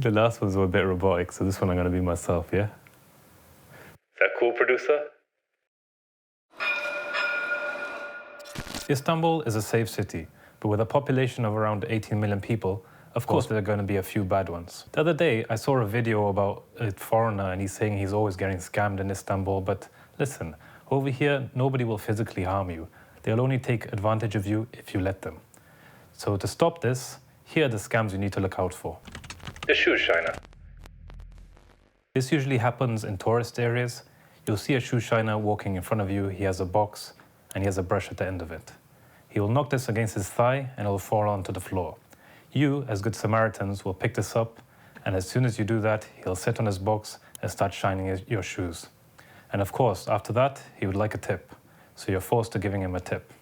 The last ones were a bit robotic, so this one I'm going to be myself, yeah? Is that cool, producer? Istanbul is a safe city, but with a population of around 18 million people, of course there are going to be a few bad ones. The other day, I saw a video about a foreigner and he's saying he's always getting scammed in Istanbul, but listen, over here, nobody will physically harm you. They'll only take advantage of you if you let them. So to stop this, here are the scams you need to look out for. The shoe shiner. This usually happens in tourist areas. You'll see a shoe shiner walking in front of you. He has a box and he has a brush at the end of it. He will knock this against his thigh and it will fall onto the floor. You, as good Samaritans, will pick this up, and as soon as you do that, he'll sit on his box and start shining your shoes. And of course, after that, he would like a tip. So you're forced to giving him a tip.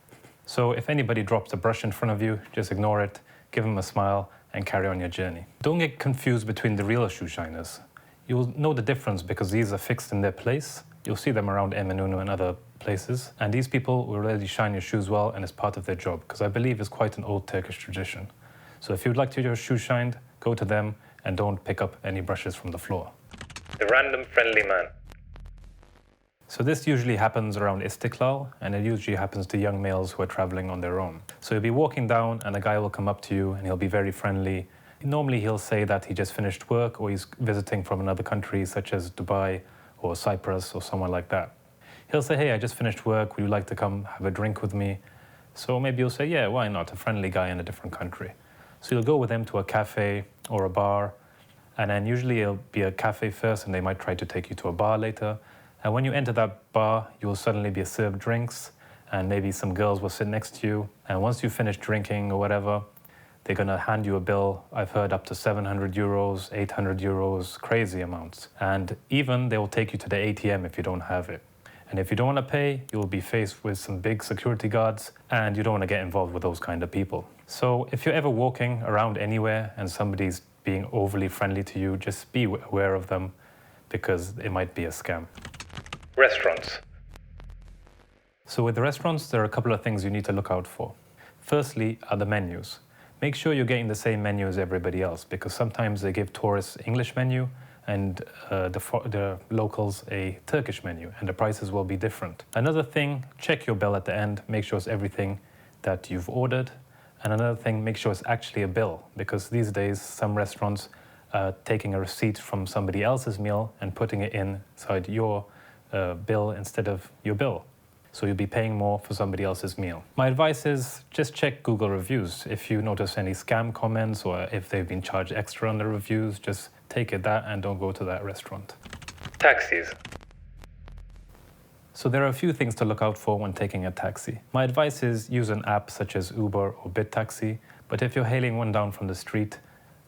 So if anybody drops a brush in front of you, just ignore it, give him a smile, and carry on your journey. Don't get confused between the real shoe shiners. You'll know the difference because these are fixed in their place. You'll see them around Eminönü and other places. And these people will really shine your shoes well, and it's part of their job, because I believe it's quite an old Turkish tradition. So if you'd like to get your shoes shined, go to them and don't pick up any brushes from the floor. The random friendly man. So this usually happens around Istiklal, and it usually happens to young males who are traveling on their own. So you'll be walking down and a guy will come up to you and he'll be very friendly. Normally he'll say that he just finished work or he's visiting from another country such as Dubai or Cyprus or somewhere like that. He'll say, hey, I just finished work, would you like to come have a drink with me? So maybe you'll say, yeah, why not? A friendly guy in a different country. So you'll go with him to a cafe or a bar, and then usually it'll be a cafe first and they might try to take you to a bar later. And when you enter that bar, you will suddenly be served drinks and maybe some girls will sit next to you. And once you finish drinking or whatever, they're gonna hand you a bill. I've heard up to 700 euros, 800 euros, crazy amounts. And even they will take you to the ATM if you don't have it. And if you don't want to pay, you will be faced with some big security guards, and you don't want to get involved with those kind of people. So if you're ever walking around anywhere and somebody's being overly friendly to you, just be aware of them because it might be a scam. Restaurants. So with the restaurants, there are a couple of things you need to look out for. Firstly are the menus. Make sure you're getting the same menu as everybody else, because sometimes they give tourists English menu and the locals a Turkish menu, and the prices will be different. Another thing, check your bill at the end, make sure it's everything that you've ordered. And another thing, make sure it's actually a bill, because these days some restaurants are taking a receipt from somebody else's meal and putting it inside your bill instead of your bill. So you'll be paying more for somebody else's meal. My advice is just check Google reviews. If you notice any scam comments or if they've been charged extra on the reviews, just take it that and don't go to that restaurant. Taxis. So there are a few things to look out for when taking a taxi. My advice is use an app such as Uber or BitTaxi, but if you're hailing one down from the street,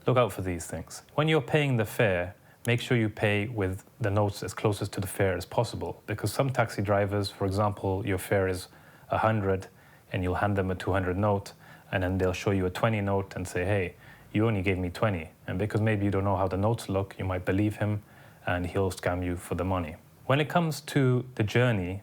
look out for these things. When you're paying the fare, make sure you pay with the notes as closest to the fare as possible, because some taxi drivers, for example, your fare is 100 and you'll hand them a 200 note, and then they'll show you a 20 note and say, hey, you only gave me 20. And because maybe you don't know how the notes look, you might believe him and he'll scam you for the money. When it comes to the journey,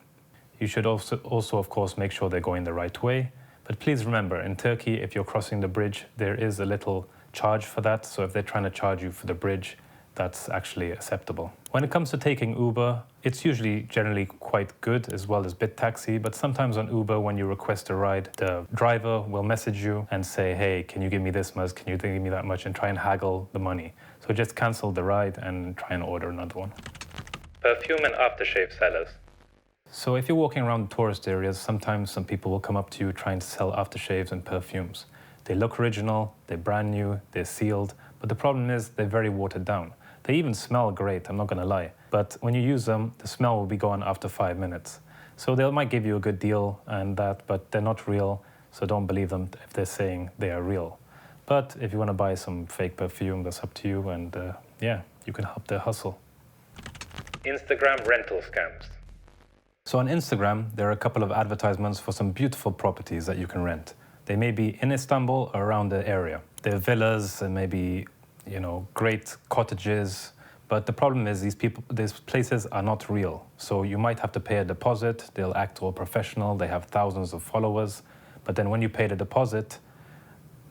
you should also of course, make sure they're going the right way. But please remember, in Turkey, if you're crossing the bridge, there is a little charge for that. So if they're trying to charge you for the bridge, that's actually acceptable. When it comes to taking Uber, it's usually generally quite good, as well as BitTaxi, but sometimes on Uber, when you request a ride, the driver will message you and say, hey, can you give me this much, can you give me that much, and try and haggle the money. So just cancel the ride and try and order another one. Perfume and aftershave sellers. So if you're walking around tourist areas, sometimes some people will come up to you trying to sell aftershaves and perfumes. They look original, they're brand new, they're sealed, but the problem is they're very watered down. They even smell great, I'm not gonna lie. But when you use them, the smell will be gone after 5 minutes. So they might give you a good deal and that, but they're not real, so don't believe them if they're saying they are real. But if you wanna buy some fake perfume, that's up to you, and yeah, you can help their hustle. Instagram rental scams. So on Instagram, there are a couple of advertisements for some beautiful properties that you can rent. They may be in Istanbul or around the area. They're villas and maybe, great cottages. But the problem is these places are not real. So you might have to pay a deposit. They'll act all professional. They have thousands of followers. But then when you pay the deposit,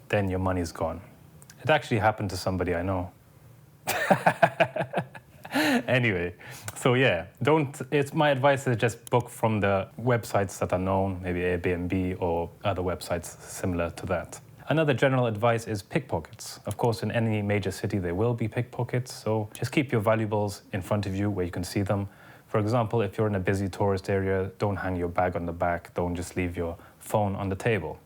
then your money's gone. It actually happened to somebody I know. Anyway, so yeah, my advice is just book from the websites that are known, maybe Airbnb or other websites similar to that. Another general advice is pickpockets. Of course, in any major city, there will be pickpockets, so just keep your valuables in front of you where you can see them. For example, if you're in a busy tourist area, don't hang your bag on the back, don't just leave your phone on the table.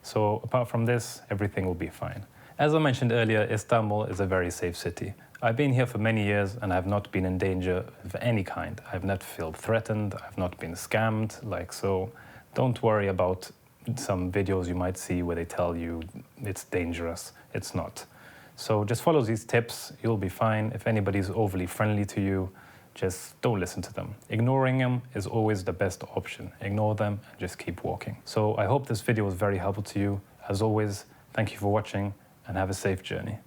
So apart from this, everything will be fine. As I mentioned earlier, Istanbul is a very safe city. I've been here for many years and I've not been in danger of any kind. I've not felt threatened, I've not been scammed, so don't worry about some videos you might see where they tell you it's dangerous. It's not. So just follow these tips, you'll be fine. If anybody's overly friendly to you, just don't listen to them. Ignoring them is always the best option. Ignore them and just keep walking. So I hope this video was very helpful to you. As always, thank you for watching and have a safe journey.